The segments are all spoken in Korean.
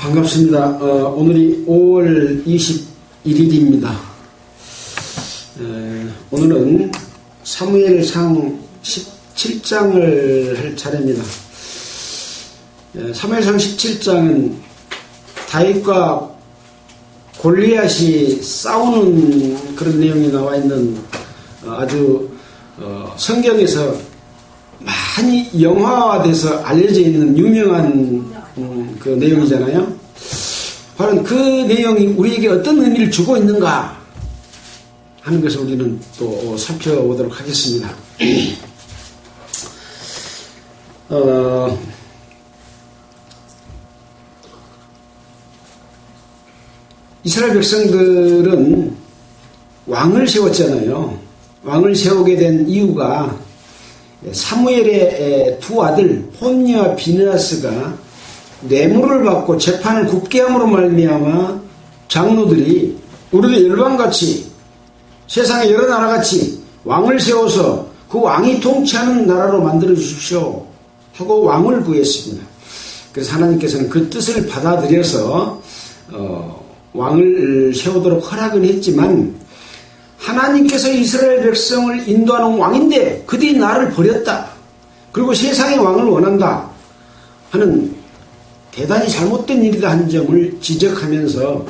반갑습니다. 오늘이 5월 21일입니다. 오늘은 사무엘상 17장을 할 차례입니다. 사무엘상 17장은 다윗과 골리앗이 싸우는 그런 내용이 나와 있는 아주 성경에서 많이 영화화돼서 알려져 있는 유명한 그 내용이잖아요. 바로 그 내용이 우리에게 어떤 의미를 주고 있는가 하는 것을 우리는 또 살펴보도록 하겠습니다. 이스라엘 백성들은 왕을 세웠잖아요. 왕을 세우게 된 이유가 사무엘의 두 아들 홈니와 비느하스가 뇌물을 받고 재판을 굽게 함으로 말미암아 장로들이 우리도 열방같이 세상의 여러 나라같이 왕을 세워서 그 왕이 통치하는 나라로 만들어 주십시오 하고 왕을 구했습니다. 그래서 하나님께서는 그 뜻을 받아들여서 왕을 세우도록 허락은 했지만 하나님께서 이스라엘 백성을 인도하는 왕인데 그들이 나를 버렸다. 그리고 세상의 왕을 원한다 하는 대단히 잘못된 일이다 한 점을 지적하면서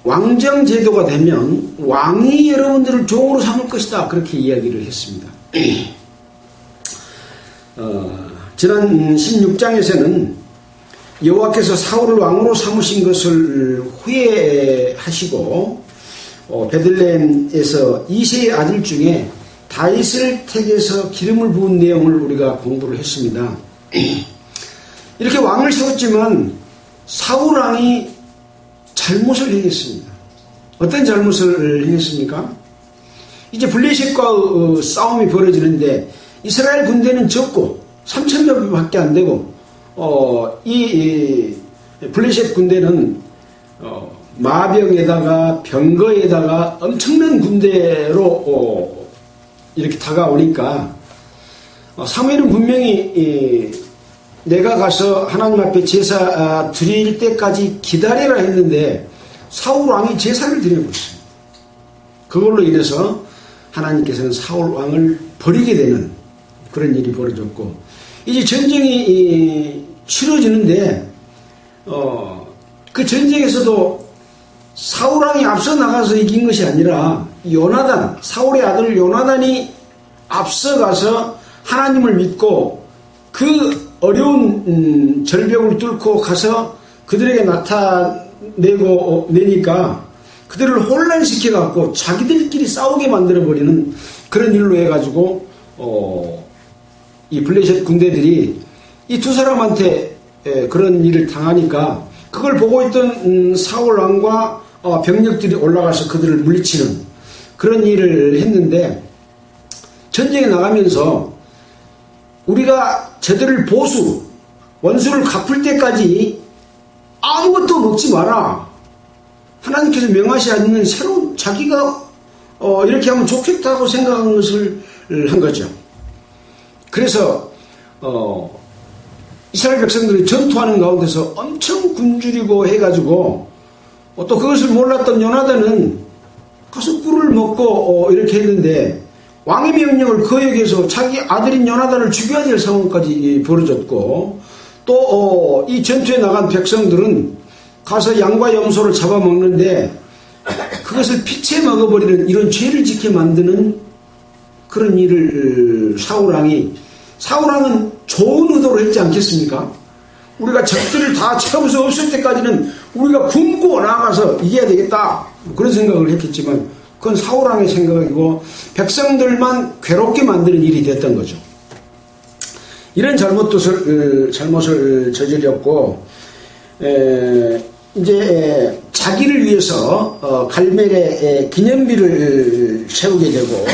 왕정 제도가 되면 왕이 여러분들을 종으로 삼을 것이다. 그렇게 이야기를 했습니다. 지난 16장에서는 여호와께서 사울을 왕으로 삼으신 것을 후회하시고 베들레헴에서 이새의 아들 중에 다윗을 택해서 기름을 부은 내용을 우리가 공부를 했습니다. 이렇게 왕을 세웠지만 사울 왕이 잘못을 행했습니다. 어떤 잘못을 행했습니까? 이제 블레셋과 싸움이 벌어지는데 이스라엘 군대는 적고 3,000명밖에 안 되고 이 블레셋 군대는 마병에다가 병거에다가 엄청난 군대로 이렇게 다가오니까 사무엘은 분명히 내가 가서 하나님 앞에 제사 드릴 때까지 기다리라 했는데 사울 왕이 제사를 드려버렸습니다. 그걸로 인해서 하나님께서는 사울 왕을 버리게 되는 그런 일이 벌어졌고 이제 전쟁이 치러지는데 그 전쟁에서도 사울 왕이 앞서 나가서 이긴 것이 아니라 요나단, 사울의 아들 요나단이 앞서가서 하나님을 믿고 그 어려운 절벽을 뚫고 가서 그들에게 나타내니까 그들을 혼란시켜갖고 자기들끼리 싸우게 만들어버리는 그런 일로 해가지고 이 블레셋 군대들이 이 두 사람한테 그런 일을 당하니까 그걸 보고 있던 사울 왕과 병력들이 올라가서 그들을 물리치는 그런 일을 했는데 전쟁에 나가면서 우리가 저들을 원수를 갚을 때까지 아무것도 먹지 마라. 하나님께서 명하시 않는 새로운 자기가 이렇게 하면 좋겠다고 생각한 것을 한 거죠. 그래서 이스라엘 백성들이 전투하는 가운데서 엄청 굶주리고 해가지고 또 그것을 몰랐던 요나단은 가서 꿀을 먹고 이렇게 했는데 왕의 명령을 거역해서 자기 아들인 요나단을 죽여야 될 상황까지 벌어졌고 또 이 전투에 나간 백성들은 가서 양과 염소를 잡아먹는데 그것을 피채 먹어버리는 이런 죄를 짓게 만드는 그런 일을 사울왕은 좋은 의도로 했지 않겠습니까? 우리가 적들을 다 채워서 없을 때까지는 우리가 굶고 나가서 이겨야 되겠다 그런 생각을 했겠지만 그건 사울왕의 생각이고 백성들만 괴롭게 만드는 일이 됐던 거죠. 이런 잘못을 저질렀고 이제 자기를 위해서 갈멜의 기념비를 세우게 되고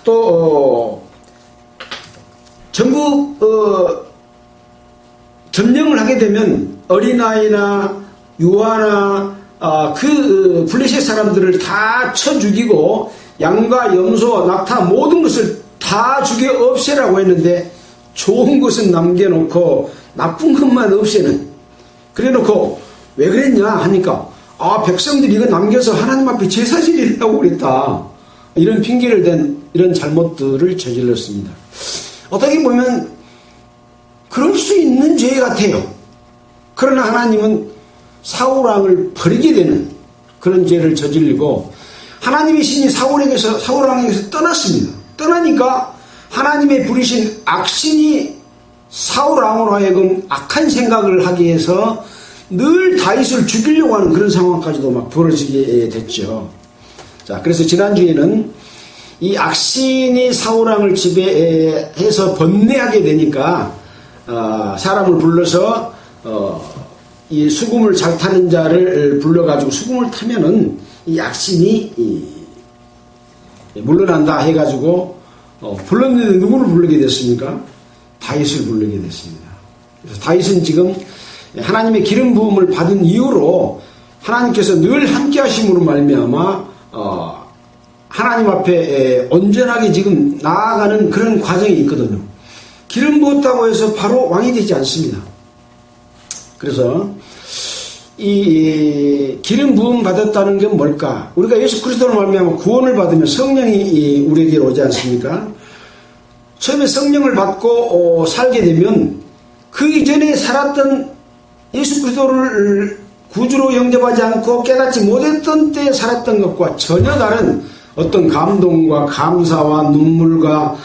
또 전국 점령을 하게 되면 어린아이나 유아나 그 블레셋 사람들을 다 쳐 죽이고 양과 염소, 낙타 모든 것을 다 죽여 없애라고 했는데 좋은 것은 남겨놓고 나쁜 것만 없애는, 그래놓고 왜 그랬냐 하니까 백성들이 이거 남겨서 하나님 앞에 제사 지내려고 그랬다, 이런 핑계를 댄 이런 잘못들을 저질렀습니다. 어떻게 보면 그럴 수 있는 죄 같아요. 그러나 하나님은 사울왕을 버리게 되는 그런 죄를 저질리고, 하나님의 신이 사울왕에게서 떠났습니다. 떠나니까 하나님의 부리신 악신이 사울왕으로 하여금 악한 생각을 하게 해서 늘 다윗을 죽이려고 하는 그런 상황까지도 막 벌어지게 됐죠. 자, 그래서 지난주에는 이 악신이 사울왕을 지배해서 번뇌하게 되니까 사람을 불러서 이 수금을 잘 타는 자를 불러가지고 수금을 타면은 이 악신이 물러난다 해가지고 불렀는데 누구를 부르게 됐습니까? 다윗을 부르게 됐습니다. 그래서 다윗은 지금 하나님의 기름 부음을 받은 이후로 하나님께서 늘 함께 하심으로 말미암아 하나님 앞에 온전하게 지금 나아가는 그런 과정이 있거든요. 기름 부었다고 해서 바로 왕이 되지 않습니다. 그래서 이 기름 부음 받았다는 게 뭘까? 우리가 예수 그리스도를 말미암아 구원을 받으면 성령이 우리에게 오지 않습니까? 처음에 성령을 받고 살게 되면 그 이전에 살았던 예수 그리스도를 구주로 영접하지 않고 깨닫지 못했던 때에 살았던 것과 전혀 다른 어떤 감동과 감사와 눈물과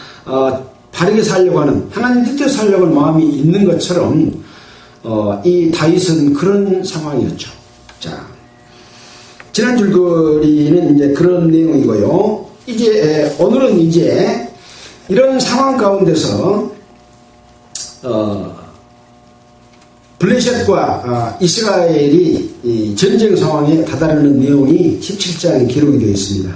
바르게 살려고 하는, 하나님 뜻대로 살려고 하는 마음이 있는 것처럼 이 다윗은 그런 상황이었죠. 자, 지난 줄거리는 이제 그런 내용이고요. 이제 오늘은 이제 이런 상황 가운데서 블레셋과 이스라엘이 전쟁 상황에 다다르는 내용이 17장에 기록이 되어 있습니다.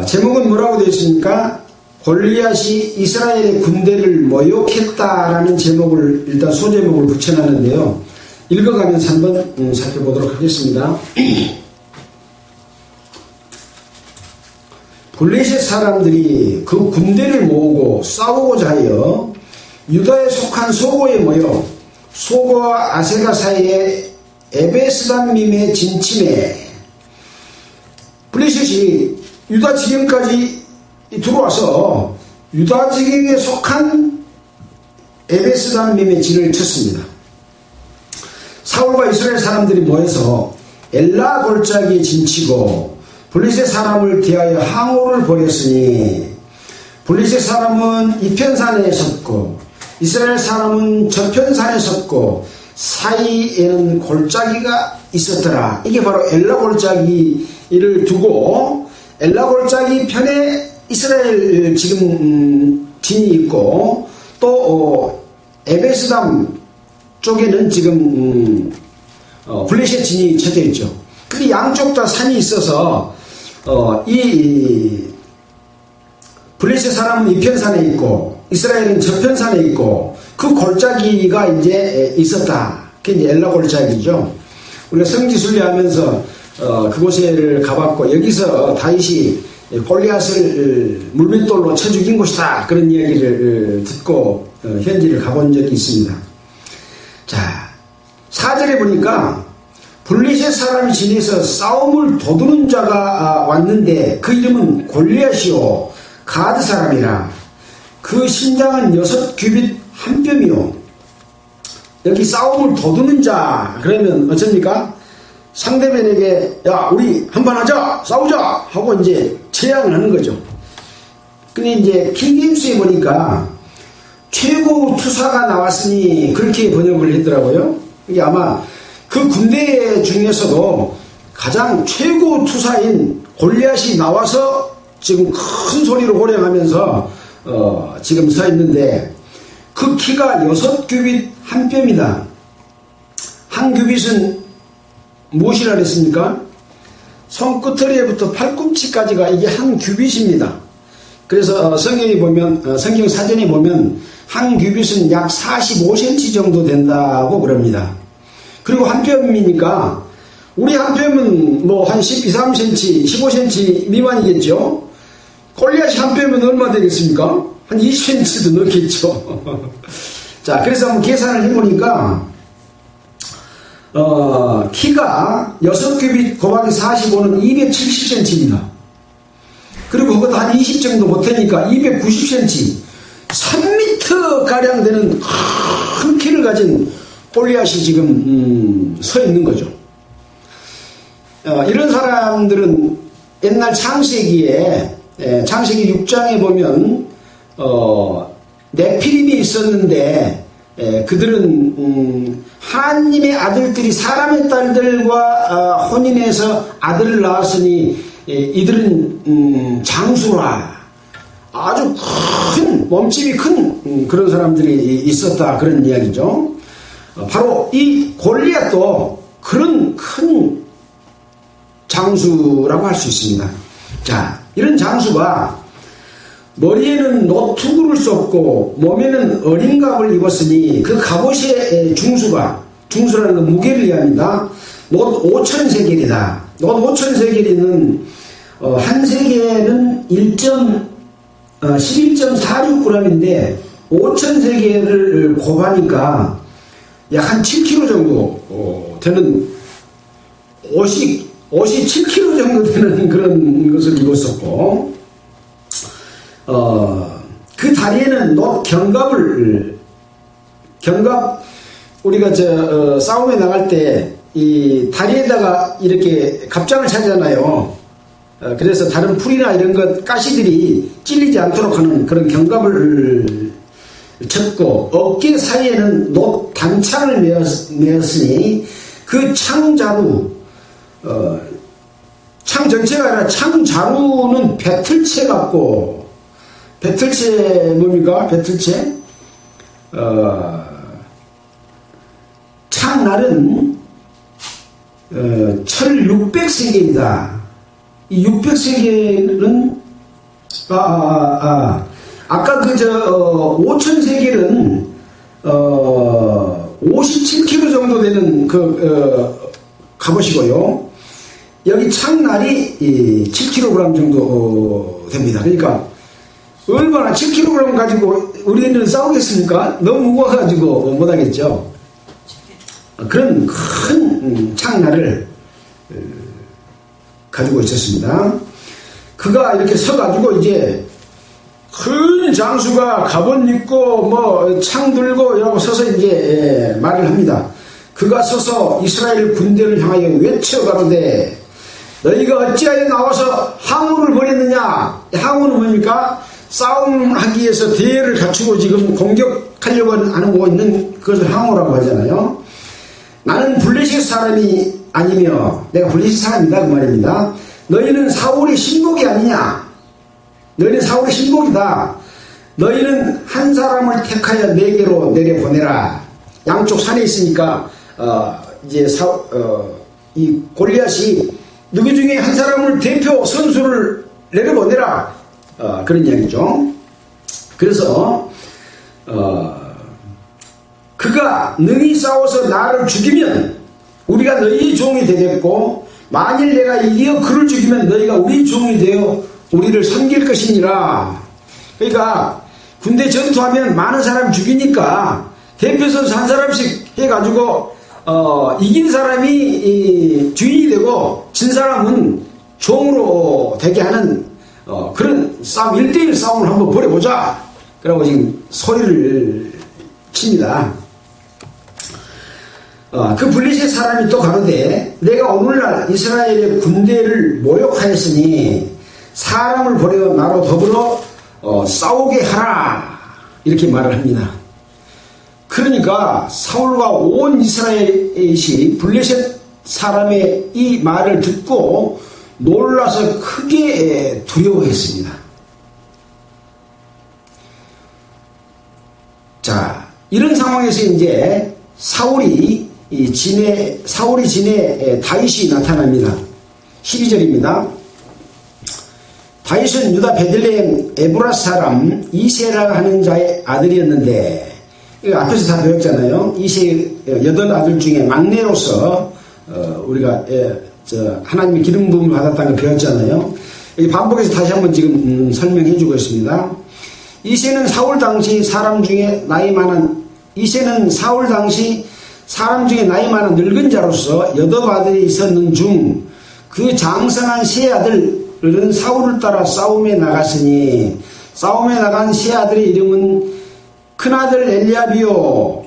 제목은 뭐라고 되어 있습니까? 골리앗이 이스라엘의 군대를 모욕했다라는 제목을, 일단 소제목을 붙여놨는데요. 읽어가면서 한번 살펴보도록 하겠습니다. 블레셋 사람들이 그 군대를 모으고 싸우고자 하여 유다에 속한 소고에 모여 소고와 아세가 사이에 에베스담밈에 진침해, 블레셋이 유다 지경까지 들어와서 유다 지경에 속한 에베스담밈에 진을 쳤습니다. 사울과 이스라엘 사람들이 모여서 엘라 골짜기에 진치고 블레셋 사람을 대하여 항오를 벌였으니, 블레셋 사람은 이편산에 섰고 이스라엘 사람은 저편산에 섰고 사이에는 골짜기가 있었더라. 이게 바로 엘라 골짜기를 두고 엘라 골짜기 편에 이스라엘 지금 진이 있고, 또 에베스담 쪽에는 지금 블레셋 진이 쳐져 있죠. 근데 양쪽 다 산이 있어서 이 블레셋 사람은 이편산에 있고 이스라엘은 저편산에 있고, 그 골짜기가 이제 있었다. 그게 이제 엘라 골짜기죠. 우리가 성지순례하면서 그곳에를 가봤고, 여기서 다윗이 골리앗을 물맷돌로 쳐 죽인 곳이다, 그런 이야기를 듣고 현지를 가본 적이 있습니다. 자, 4절에 보니까 블레셋 사람이 지내서 싸움을 도두는 자가 왔는데 그 이름은 골리앗이요 가드 사람이라. 그 신장은 6규빗 한 뼘이요. 여기 싸움을 도두는 자 그러면 어쩝니까? 상대방에게 야 우리 한판 하자, 싸우자 하고 이제 제안을 하는 거죠. 근데 이제 킹김스에 보니까 최고 투사가 나왔으니 그렇게 번역을 했더라고요. 이게 아마 그 군대 중에서도 가장 최고 투사인 골리앗이 나와서 지금 큰 소리로 호령하면서 지금 서 있는데, 그 키가 6규빗 한 뼘이다. 한 규빗은 무엇이라 그랬습니까? 손끝터리부터 팔꿈치까지가 이게 한 규빗입니다. 그래서 성경에 보면, 성경 사전에 보면 한 규빗은 약 45cm 정도 된다고 그럽니다. 그리고 한 뼘이니까 우리 한 뼘은 뭐 한 12, 13cm, 15cm 미만이겠죠? 골리앗이 한 뼘은 얼마 되겠습니까? 한 20cm도 넘겠죠. 자, 그래서 한번 계산을 해보니까, 키가 6큐빗 곱하기 45는 270cm입니다. 그리고 그것도 한 20 정도 못하니까 290cm, 3m가량 되는 큰 키를 가진 골리앗이 지금, 서 있는 거죠. 이런 사람들은 옛날 창세기에, 창세기 6장에 보면, 네피림이 있었는데, 그들은, 하나님의 아들들이 사람의 딸들과 혼인해서 아들을 낳았으니, 이들은, 장수라. 아주 큰, 몸집이 큰 그런 사람들이 있었다. 그런 이야기죠. 바로 이 골리앗도 그런 큰 장수라고 할 수 있습니다. 자, 이런 장수가 머리에는 노투구를 썼고 몸에는 어린 갑을 입었으니 그 갑옷의 중수라는 건 무게를 이해합니다. 놋 5,000세겔이다. 놋 5,000세겔이는 한 세겔은 11.46g인데 5,000세겔을 곱하니까 약 한 7kg 정도 되는 옷이 7kg 정도 되는 그런 것을 입었었고, 그 다리에는 경갑, 우리가 싸움에 나갈 때, 이 다리에다가 이렇게 갑장을 차잖아요. 그래서 다른 풀이나 이런 것, 가시들이 찔리지 않도록 하는 그런 경갑을 쳤고, 어깨 사이에는 놋 단창을 메었으니, 그 창자루, 창 전체가 아니라 창자루는 배틀채 같고, 배틀채 뭡니까? 배틀채? 창날은 철 600세겔이다. 이 600세겔은 아까 5,000세겔은 57kg 정도 되는 갑옷이고요. 여기 창날이 7kg 정도 됩니다. 그러니까 얼마나 7kg 가지고 우리는 싸우겠습니까? 너무 무거워가지고 못하겠죠. 그런 큰 창날을 가지고 있었습니다. 그가 이렇게 서가지고 이제 큰 장수가 갑옷 입고 창 들고 이러고 서서 이제 말을 합니다. 그가 서서 이스라엘 군대를 향하여 외쳐가로되 너희가 어찌하여 나와서 항우를 벌였느냐? 항우는 뭡니까? 싸움을 하기 위해서 대열을 갖추고 지금 공격하려고 하고 있는 그것을 항우라고 하잖아요. 나는 블레셋 사람이 아니며 내가 블레셋 사람이다 그 말입니다. 너희는 사울의 신복이 아니냐? 너희는 사울의 신복이다. 너희는 한 사람을 택하여 내게로 내려보내라. 양쪽 산에 있으니까 이제 이 골리앗이 누구 중에 한 사람을 대표 선수를 내려보내라. 그런 이야기죠. 그래서 그가 능히 싸워서 나를 죽이면 우리가 너희 종이 되겠고, 만일 내가 이겨 그를 죽이면 너희가 우리 종이 되어 우리를 섬길 것이니라. 그러니까 군대 전투하면 많은 사람 죽이니까 대표 선수 한 사람씩 해가지고 이긴 사람이 주인이 되고 진 사람은 종으로 되게 하는 그런 싸움, 1대1 싸움을 한번 벌여보자. 그러고 지금 소리를 칩니다. 그 블레셋 사람이 또 가로되 내가 오늘날 이스라엘의 군대를 모욕하였으니 사람을 보려 나로 더불어 싸우게 하라. 이렇게 말을 합니다. 그러니까 사울과 온 이스라엘이 블레셋 사람의 이 말을 듣고 놀라서 크게 두려워했습니다. 자, 이런 상황에서 이제 사울이 진에 다윗이 나타납니다. 12절입니다. 다윗은 유다 베들레헴 에브라 사람 이세라 하는 자의 아들이었는데, 이거 앞에서 다 배웠잖아요. 이세 8아들 중에 막내로서 우리가 하나님의 기름 부음을 받았다는 걸 배웠잖아요. 반복해서 다시 한번 지금 설명해 주고 있습니다. 이새는 사울 당시 사람 중에 나이 많은 늙은 자로서 여덟 아들이 있었는 중 그 장성한 세 아들은 사울을 따라 싸움에 나갔으니 싸움에 나간 세 아들의 이름은 큰아들 엘리압이요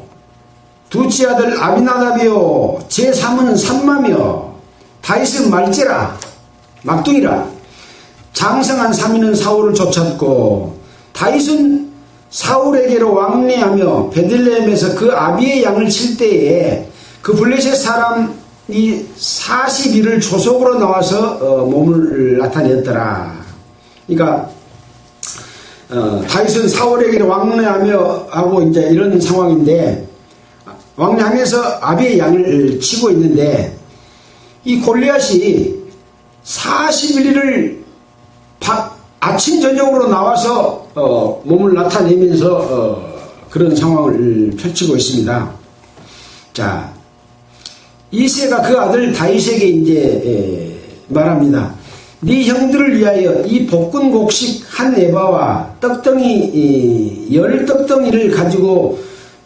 둘째 아들 아비나답이요 제3은 삼마며 다윗은 말제라 막둥이라. 장성한 3인은 사울을 쫓았고 다윗은 사울에게로 왕래하며 베들레헴에서 그 아비의 양을 칠 때에 그 블레셋 사람이 40일을 조속으로 나와서 몸을 나타냈더라. 그러니까 다윗은 사울에게로 왕래하며 하고 이제 이런 상황인데, 왕래하면서 아비의 양을 치고 있는데, 이 골리앗이 41일을 아침 저녁으로 나와서 몸을 나타내면서 그런 상황을 펼치고 있습니다. 자, 이새가 그 아들 다윗에게 이제 말합니다. 네 형들을 위하여 이 볶은 곡식 한 에바와 떡덩이 10떡덩이를 가지고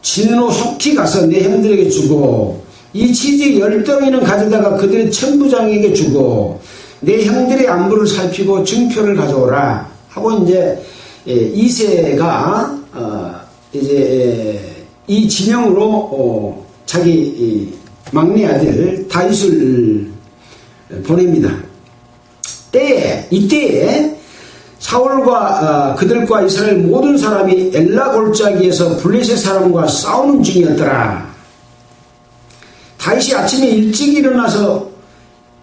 진으로 속히 가서 내 형들에게 주고 이 치즈 10덩이는 가져다가 그들의 천부장에게 주고 내 형들의 안부를 살피고 증표를 가져오라 하고 이제 이새가 이제 이 진영으로 자기 막내 아들 다윗을 보냅니다. 이때에 사울과 그들과 이스라엘 모든 사람이 엘라 골짜기에서 블레셋 사람과 싸우는 중이었더라. 다윗이 아침에 일찍 일어나서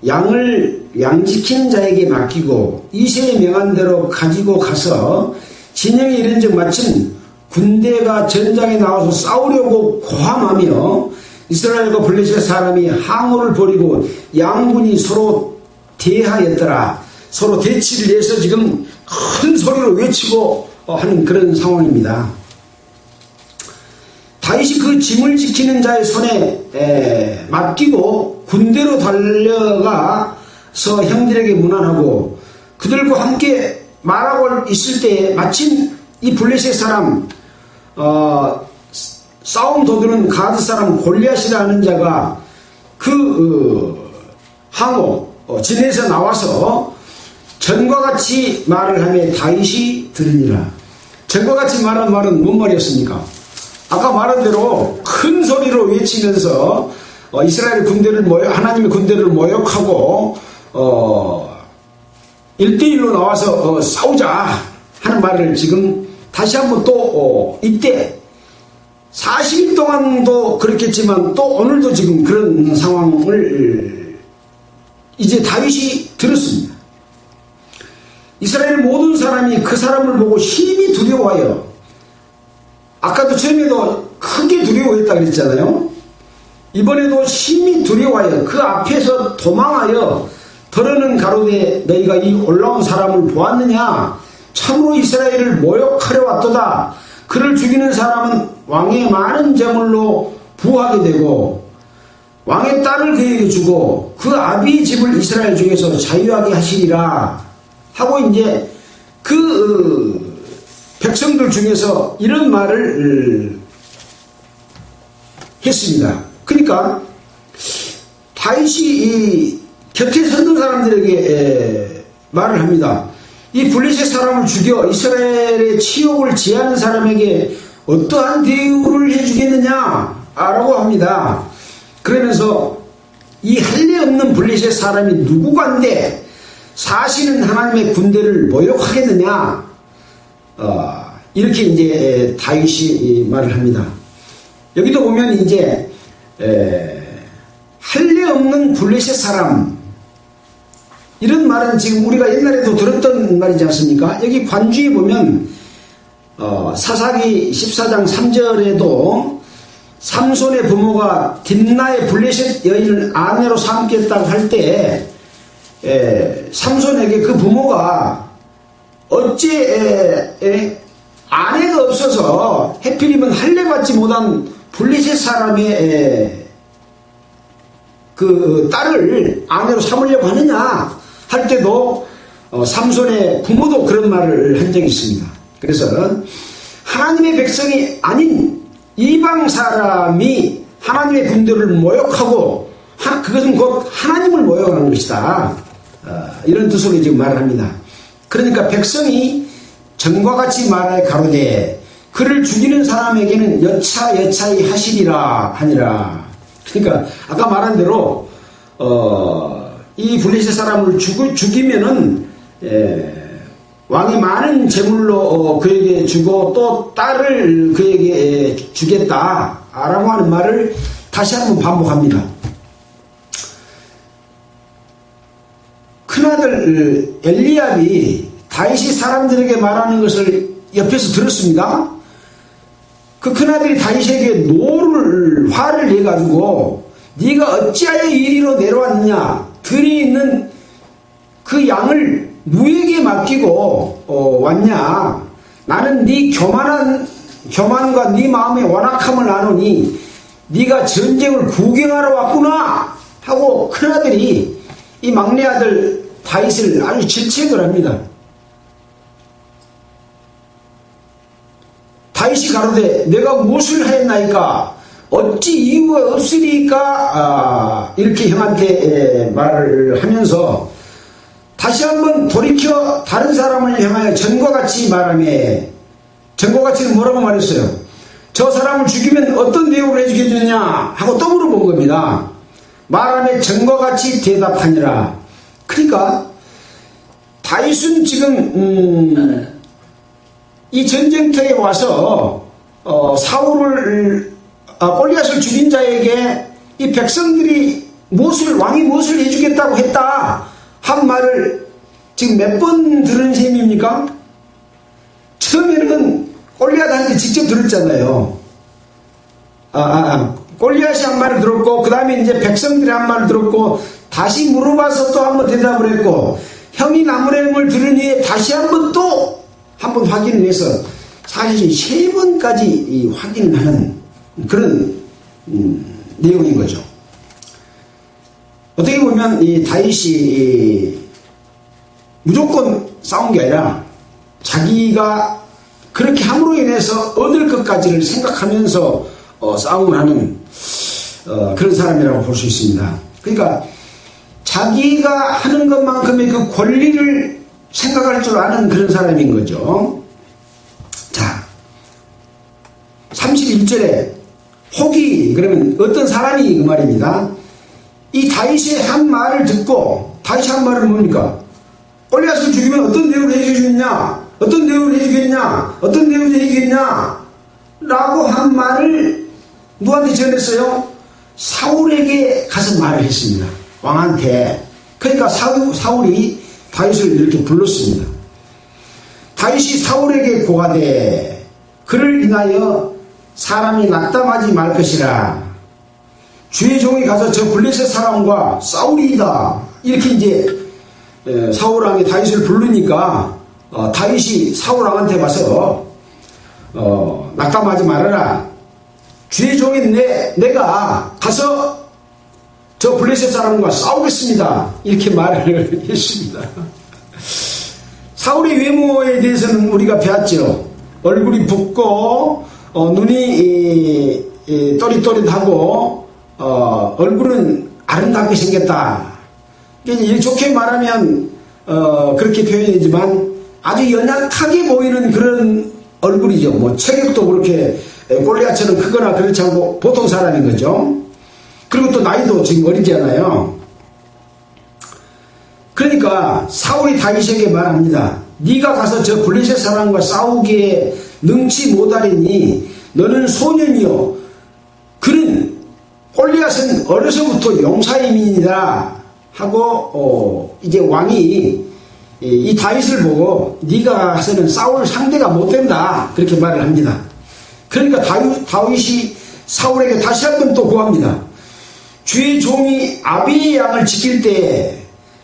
양 지키는 자에게 맡기고 이새의 명한 대로 가지고 가서 진영에 이른즉 마침 군대가 전장에 나와서 싸우려고 고함하며 이스라엘과 블레셋 사람이 항우를 벌이고 양군이 서로 대하였더라. 서로 대치를 해서 지금 큰 소리로 외치고 하는 그런 상황입니다. 다윗이 그 짐을 지키는 자의 손에 맡기고 군대로 달려가서 형들에게 문안하고 그들과 함께 말하고 있을 때에 마침 이 블레셋 사람 싸움 도두는 가드 사람 골리앗이라 하는 자가 항우 진에서 나와서 전과 같이 말을 하며 다윗이 들으니라. 전과 같이 말한 말은 뭔 말이었습니까? 아까 말한 대로 큰 소리로 외치면서 이스라엘 군대를 하나님의 군대를 모욕하고 1대1로 나와서 싸우자 하는 말을 지금 다시 한번 또 이때 40일 동안도 그렇겠지만 또 오늘도 지금 그런 상황을 이제 다윗이 들었습니다. 이스라엘 모든 사람이 그 사람을 보고 심히 두려워하여, 아까도 처음에도 크게 두려워했다 그랬잖아요. 이번에도 심히 두려워하여 그 앞에서 도망하여 더러는 가로되 너희가 이 올라온 사람을 보았느냐? 참으로 이스라엘을 모욕하려 왔도다. 그를 죽이는 사람은 왕의 많은 재물로 부하게 되고 왕의 딸을 그에게 주고 그 아비의 집을 이스라엘 중에서 자유하게 하시리라 하고 이제 그 백성들 중에서 이런 말을 했습니다. 그러니까 다윗이 이 곁에 섰던 사람들에게 말을 합니다. 이 블레셋 사람을 죽여 이스라엘의 치욕을 지하는 사람에게 어떠한 대우를 해주겠느냐 라고 합니다. 그러면서 이 할례 없는 블레셋 사람이 누구간데 사실은 하나님의 군대를 모욕하겠느냐, 이렇게 이제 다윗이 말을 합니다. 여기도 보면 이제 할례 없는 블레셋 사람, 이런 말은 지금 우리가 옛날에도 들었던 말이지 않습니까? 여기 관주에 보면 사사기 14장 3절에도 삼손의 부모가 딥나의 블레셋 여인을 아내로 삼겠다고 할 때 삼손에게 그 부모가 어째 아내가 없어서 해필이면 할례받지 못한 블레셋 사람의 그 딸을 아내로 삼으려고 하느냐 할 때도 삼손의 부모도 그런 말을 한 적이 있습니다. 그래서 하나님의 백성이 아닌 이방 사람이 하나님의 군대를 모욕하고 그것은 곧 하나님을 모욕하는 것이다. 이런 뜻으로 지금 말을 합니다. 그러니까 백성이 전과 같이 말하여 가로되 그를 죽이는 사람에게는 여차여차히 하시리라 하니라. 그러니까 아까 말한 대로 이 블레셋 사람을 죽이면은 왕이 많은 재물로 그에게 주고 또 딸을 그에게 주겠다라고 하는 말을 다시 한번 반복합니다. 큰아들 엘리압이 다윗이 사람들에게 말하는 것을 옆에서 들었습니다. 그 큰아들이 다윗에게 화를 내가지고 네가 어찌하여 이리로 내려왔느냐, 들이 있는 그 양을 누에게 맡기고 왔냐, 나는 네 교만과 네 마음의 완악함을 아노니 네가 전쟁을 구경하러 왔구나 하고 큰아들이 이 막내 아들 다윗을 아주 질책을 합니다. 다윗이 가로되 내가 무엇을 하였나이까, 어찌 이유가 없으리까, 이렇게 형한테 말을 하면서 다시 한번 돌이켜 다른 사람을 향하여 전과 같이 말하며, 전과 같이는 뭐라고 말했어요? 저 사람을 죽이면 어떤 대우를 해주겠느냐 하고 또 물어본 겁니다. 말하며 전과 같이 대답하니라. 그러니까 다윗은 지금 이 전쟁터에 와서 골리앗을 죽인 자에게 이 백성들이 왕이 무엇을 해주겠다고 했다 한 말을 지금 몇 번 들은 셈입니까? 처음에는 골리앗한테 직접 들었잖아요. 골리앗이 한 말을 들었고, 그 다음에 이제 백성들이 한 말을 들었고, 다시 물어봐서 또 한 번 대답을 했고, 형이 나무라는 걸 들은 후에 다시 한 번 확인을 해서 사실 3번까지 확인을 하는 그런 내용인 거죠. 어떻게 보면 이 다윗이 무조건 싸운 게 아니라 자기가 그렇게 함으로 인해서 얻을 것까지를 생각하면서 싸움을 하는 그런 사람이라고 볼 수 있습니다. 그러니까 자기가 하는 것만큼의 그 권리를 생각할 줄 아는 그런 사람인 거죠. 자, 31절에 혹이, 그러면 어떤 사람이 그 말입니다. 이 다윗의 한 말을 듣고, 다윗의 한 말은 뭡니까? 골리앗을 죽이면 어떤 대우를 해주겠냐? 어떤 대우를 해주겠냐? 어떤 대우를 해주겠냐? 라고 한 말을 누구한테 전했어요? 사울에게 가서 말을 했습니다. 왕한테. 그러니까 사울이 다윗을 이렇게 불렀습니다. 다윗이 사울에게 고하되 그를 인하여 사람이 낙담하지 말 것이라. 주의 종이 가서 저 블레셋 사람과 싸우리이다. 이렇게 이제 사울왕이 다윗을 부르니까 다윗이 사울왕한테 가서 낙담하지 말아라. 주의 종인 내가 가서 저 블레셋 사람과 싸우겠습니다. 이렇게 말을 했습니다. 사울의 외모에 대해서는 우리가 배웠죠. 얼굴이 붓고 눈이 또릿또릿하고 얼굴은 아름답게 생겼다. 좋게 말하면 그렇게 표현이지만 아주 연약하게 보이는 그런 얼굴이죠. 뭐 체격도 그렇게 골리앗처럼 크거나 그렇지 않고 보통 사람인 거죠. 그리고 또 나이도 지금 어리지 않아요. 그러니까 사울이 다윗에게 말합니다. 네가 가서 저 블레셋 사람과 싸우기에 능치 못하리니 너는 소년이요 그는 골리앗은 어려서부터 용사임이니라 하고 이제 왕이 이 다윗을 보고 네가 가서는 싸울 상대가 못 된다 그렇게 말을 합니다. 그러니까 다윗이 사울에게 다시 한번 또 구합니다. 주의 종이 아비의 양을 지킬 때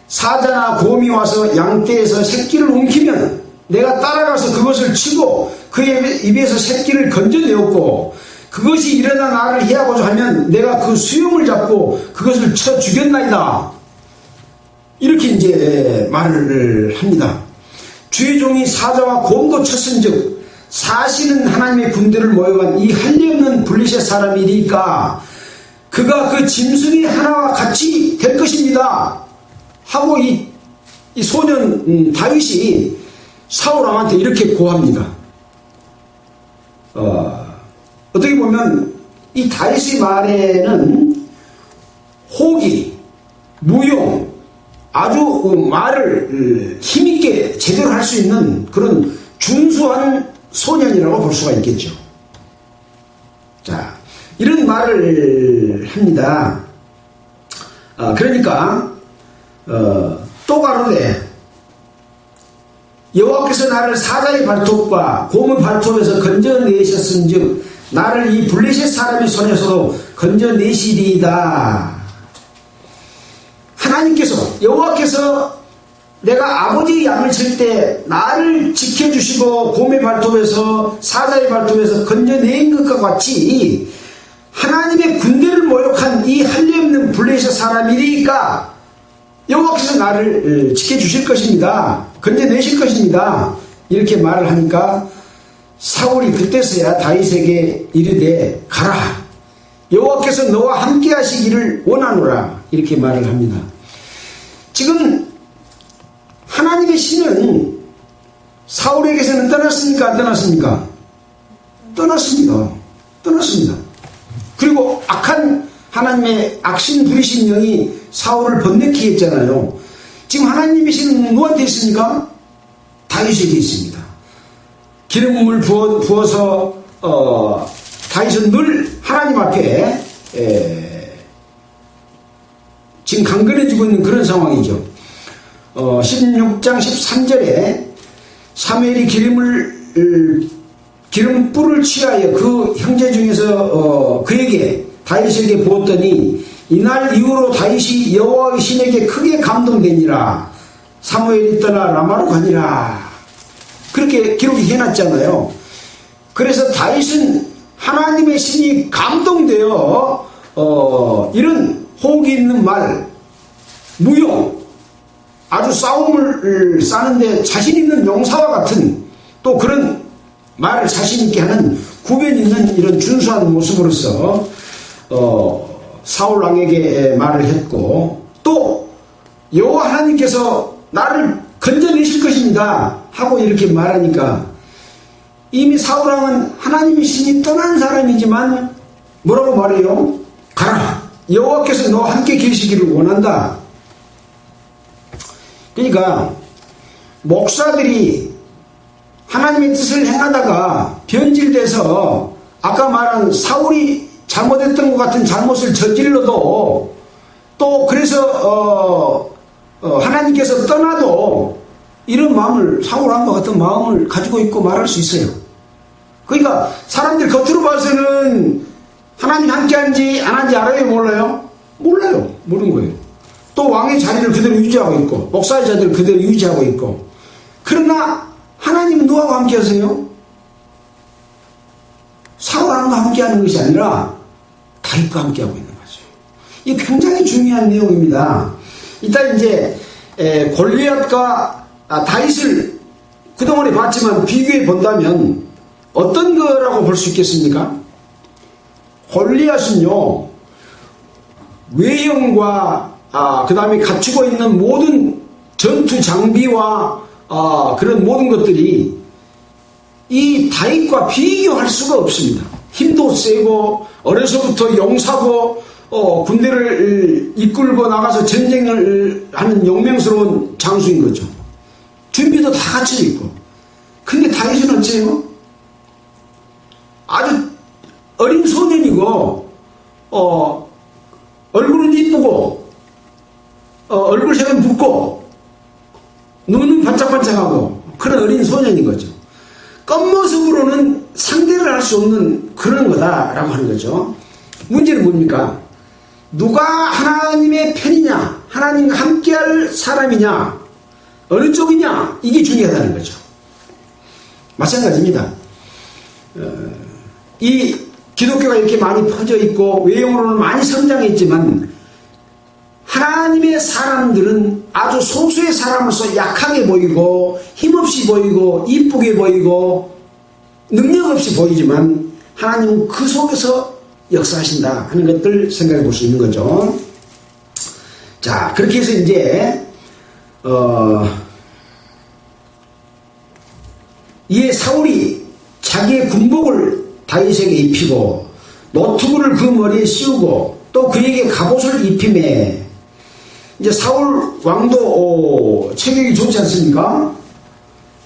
사자나 곰이 와서 양떼에서 새끼를 움키면 내가 따라가서 그것을 치고 그의 입에서 새끼를 건져내었고 그것이 일어나 나를 해하고자 하면 내가 그 수염을 잡고 그것을 쳐 죽였나이다. 이렇게 이제 말을 합니다. 주의 종이 사자와 곰도 쳤은즉 사시는 하나님의 군대를 모여간 이 할례없는 블레셋 사람이니까 그가 그 짐승이 하나와 같이 될 것입니다 하고 이 소년 다윗이 사울 왕한테 이렇게 고합니다. 어떻게 보면 이 다윗의 말에는 호기, 무용, 아주 말을 힘있게 제대로 할 수 있는 그런 준수한 소년이라고 볼 수가 있겠죠. 자, 이런 말을 합니다. 그러니까 또 가로되 여호와께서 나를 사자의 발톱과 곰의 발톱에서 건져내셨은즉 나를 이 블레셋 사람의 손에서도 건져내시리이다. 하나님께서 여호와께서 내가 아버지의 양을 칠 때 나를 지켜주시고 곰의 발톱에서 사자의 발톱에서 건져낸 것과 같이 하나님의 군대를 모욕한 이 할례없는 블레셋 사람이니까 여호와께서 나를 지켜주실 것입니다. 건져내실 것입니다. 이렇게 말을 하니까 사울이 그때서야 다윗에게 이르되 가라 여호와께서 너와 함께 하시기를 원하노라 이렇게 말을 합니다. 지금 하나님의 신은 사울에게서는 떠났습니까? 안 떠났습니까? 떠났습니다. 그리고 악한 하나님의 악신 부리신 영이 사울을 번뇌케 했잖아요. 지금 하나님의 신은 누구한테 있습니까? 다윗에게 있습니다. 기름을 부어서 다윗은 늘 하나님 앞에 지금 강건해지고 있는 그런 상황이죠. 16장 13절에 사무엘이 기름불을 취하여 그 형제 중에서 그에게 다윗에게 부었더니 이날 이후로 다윗이 여호와의 신에게 크게 감동되니라. 사무엘이 떠나 라마로 가니라. 그렇게 기록이 해놨잖아요. 그래서 다윗은 하나님의 신이 감동되어 이런 호흡이 있는 말, 무용, 아주 싸움을 싸는데 자신 있는 용사와 같은 또 그런 말을 자신 있게 하는 구변 있는 이런 준수한 모습으로서 사울 왕에게 말을 했고 또 여호와 하나님께서 나를 건져내실 것입니다 하고 이렇게 말하니까 이미 사울 왕은 하나님의 신이 떠난 사람이지만 뭐라고 말해요? 가라 여호와께서 너와 함께 계시기를 원한다. 그러니까 목사들이 하나님의 뜻을 행하다가 변질돼서 아까 말한 사울이 잘못했던 것 같은 잘못을 저질러도 또 그래서 하나님께서 떠나도 이런 마음을 사울왕과 같은 마음을 가지고 있고 말할 수 있어요. 그러니까 사람들 겉으로 봐서는 하나님 함께한지 안 한지 알아요? 몰라요? 몰라요. 모르는 거예요. 또 왕의 자리를 그대로 유지하고 있고 목사의 자리를 그대로 유지하고 있고 그러나 하나님은 누구하고 함께 하세요? 사울왕과 함께 하는 것이 아니라 다윗과 함께 하고 있는 거죠. 이게 굉장히 중요한 내용입니다. 이따 이제 골리앗과 다윗을 그동안에 봤지만 비교해 본다면 어떤 거라고 볼 수 있겠습니까? 골리앗은요 외형과 그 다음에 갖추고 있는 모든 전투 장비와 그런 모든 것들이 이 다윗과 비교할 수가 없습니다. 힘도 세고 어려서부터 용사고 군대를 이끌고 나가서 전쟁을 하는 용맹스러운 장수인 거죠. 준비도 다 갖춰 있고. 근데 다윗은 어째요? 아주 어린 소년이고 얼굴은 이쁘고 얼굴색은 붓고 눈은 반짝반짝하고 그런 어린 소년인 거죠. 겉모습으로는 상대를 할 수 없는 그런 거다라고 하는 거죠. 문제는 뭡니까? 누가 하나님의 편이냐, 하나님과 함께할 사람이냐, 어느 쪽이냐, 이게 중요하다는 거죠. 마찬가지입니다. 이 기독교가 이렇게 많이 퍼져 있고 외형으로는 많이 성장했지만 하나님의 사람들은 아주 소수의 사람으로서 약하게 보이고 힘없이 보이고 이쁘게 보이고 능력 없이 보이지만 하나님은 그 속에서 역사하신다 하는 것들 생각해 볼 수 있는 거죠. 자, 그렇게 해서 이제 이에 사울이 자기의 군복을 다윗에게 입히고 노트구를 그 머리에 씌우고 또 그에게 갑옷을 입히매 이제 사울 왕도 체격이 좋지 않습니까?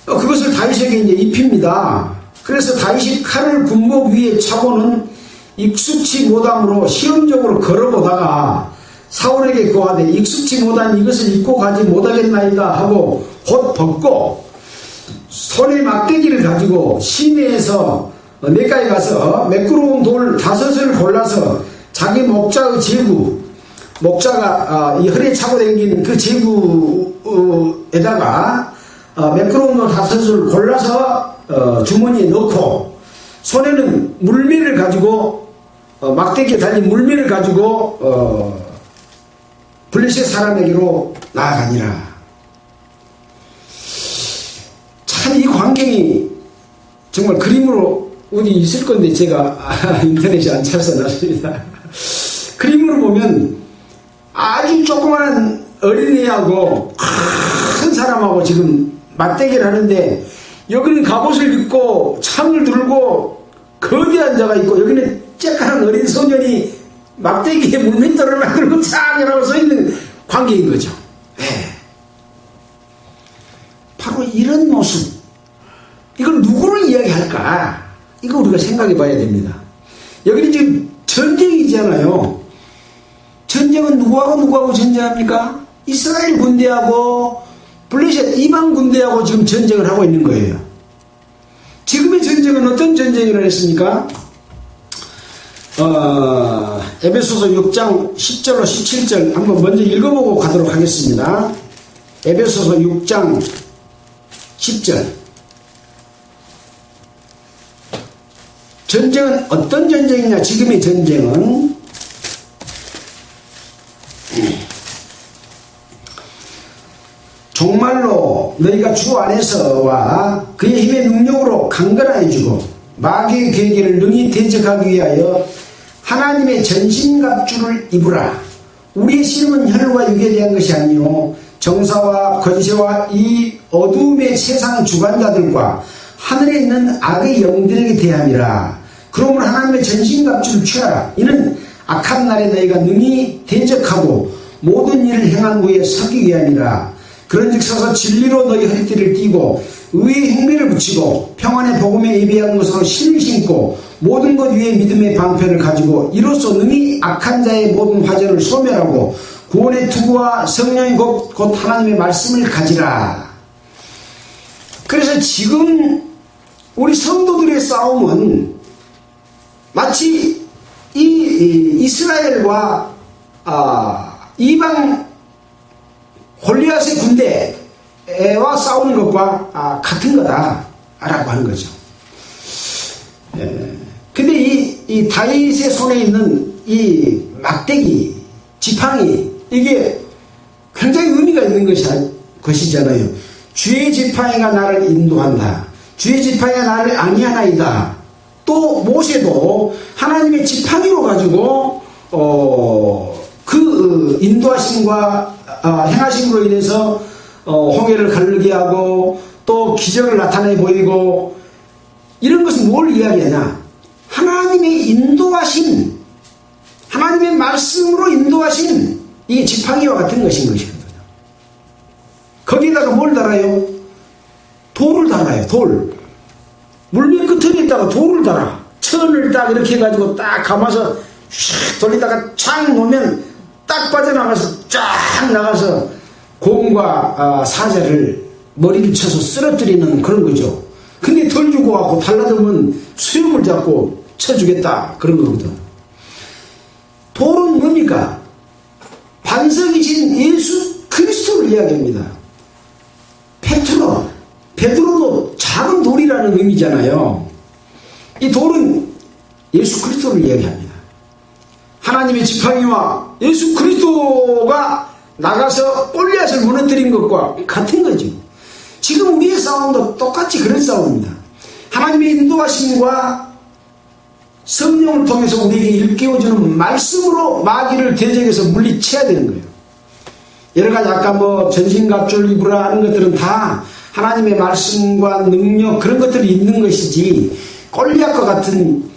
그것을 다윗에게 이제 입힙니다. 그래서 다윗이 칼을 군복 위에 차고는 익숙치 못함으로 시험적으로 걸어보다가 사울에게 고하되 익숙치 못한 이것을 입고 가지 못하겠나이다 하고 곧 벗고 손에 막대기를 가지고 시내에서 냇가에 가서 매끄러운 돌 5을 골라서 자기 목자의 제구, 목자가 이 허리에 차고 다니는 그 제구에다가 매끄러운 돌 5을 골라서 주머니에 넣고 손에는 물매를 가지고 막대기에 달린 물매를 가지고 블레셋 사람에게로 나아가니라. 참 이 광경이 정말 그림으로 어디 있을 건데 제가 인터넷에 안 찾아서 놨습니다. 그림으로 보면 아주 조그마한 어린애하고 큰 사람하고 지금 맞대기를 하는데 여기는 갑옷을 입고 창을 들고 거대한 자가 있고 여기는 쬐깐한 어린 소년이 막대기에 물맷돌을 만들고 쫙이라고 써있는 광경인 거죠. 네. 바로 이런 모습, 이걸 누구를 이야기할까? 이거 우리가 생각해 봐야 됩니다. 여기는 지금 전쟁이잖아요. 전쟁은 누구하고 전쟁합니까? 이스라엘 군대하고 블레셋 이방 군대하고 지금 전쟁을 하고 있는 거예요. 지금의 전쟁은 어떤 전쟁이라 했습니까? 에베소서 6장 10절로 17절 한번 먼저 읽어보고 가도록 하겠습니다. 에베소서 6장 10절. 전쟁은 어떤 전쟁이냐? 지금의 전쟁은 정말로 너희가 주 안에서와 그의 힘의 능력으로 강건하여지고 마귀의 계계를 능히 대적하기 위하여 하나님의 전신갑주를 입으라. 우리의 씨름은 혈과 육에 대한 것이 아니요 정사와 권세와 이 어두움의 세상 주관자들과 하늘에 있는 악의 영들에게 대함이라. 그러므로 하나님의 전신갑주를 취하라. 이는 악한 날에 너희가 능히 대적하고 모든 일을 행한 후에 서기 위함이라. 그런즉 서서 진리로 너희 허리띠를 띠고 의의 행비를 붙이고 평안의 복음에 예비한 것으로 신을 신고 모든 것 위에 믿음의 방패를 가지고 이로써 능히 악한 자의 모든 화전을 소멸하고 구원의 투구와 성령의 곧 하나님의 말씀을 가지라. 그래서 지금 우리 성도들의 싸움은 마치 이 이스라엘과 이방 골리앗의 군대와 싸우는 것과 같은 거다라고 하는 거죠. 근데 이 다윗의 손에 있는 이 막대기, 지팡이, 이게 굉장히 의미가 있는 것이잖아요. 주의 지팡이가 나를 인도한다. 주의 지팡이가 나를 아니하나이다. 또 모세도 하나님의 지팡이로 가지고 그 인도하심과 행하심으로 인해서 홍해를 가르게 하고 또 기적을 나타내 보이고, 이런 것은 뭘 이야기하냐? 하나님의 인도하심, 하나님의 말씀으로 인도하신 이 지팡이와 같은 것인 것이거든요. 거기에다가 뭘 달아요? 돌을 달아요. 돌. 물밑 끝에다가 돌을 달아. 천을 딱 이렇게 해가지고 딱 감아서 슉 돌리다가 쫙 놓으면 딱 빠져나가서 쫙 나가서 곰과 사자를 머리를 쳐서 쓰러뜨리는 그런 거죠. 근데 덜 주고 하고 달라들면 수염을 잡고 쳐주겠다 그런 거거든. 돌은 뭡니까? 반석이신 예수 그리스도를 이야기합니다. 베드로도 작은 돌이라는 의미잖아요. 이 돌은 예수 그리스도를 이야기합니다. 하나님의 지팡이와 예수 그리스도가 나가서 골리앗을 무너뜨린 것과 같은 거죠. 지금 우리의 싸움도 똑같이 그런 싸움입니다. 하나님의 인도하심과 성령을 통해서 우리에게 일깨워주는 말씀으로 마귀를 대적해서 물리쳐야 되는 거예요. 여러가지 아까 뭐 전신갑주를 입으라 하는 것들은 다 하나님의 말씀과 능력 그런 것들이 있는 것이지, 골리앗과 같은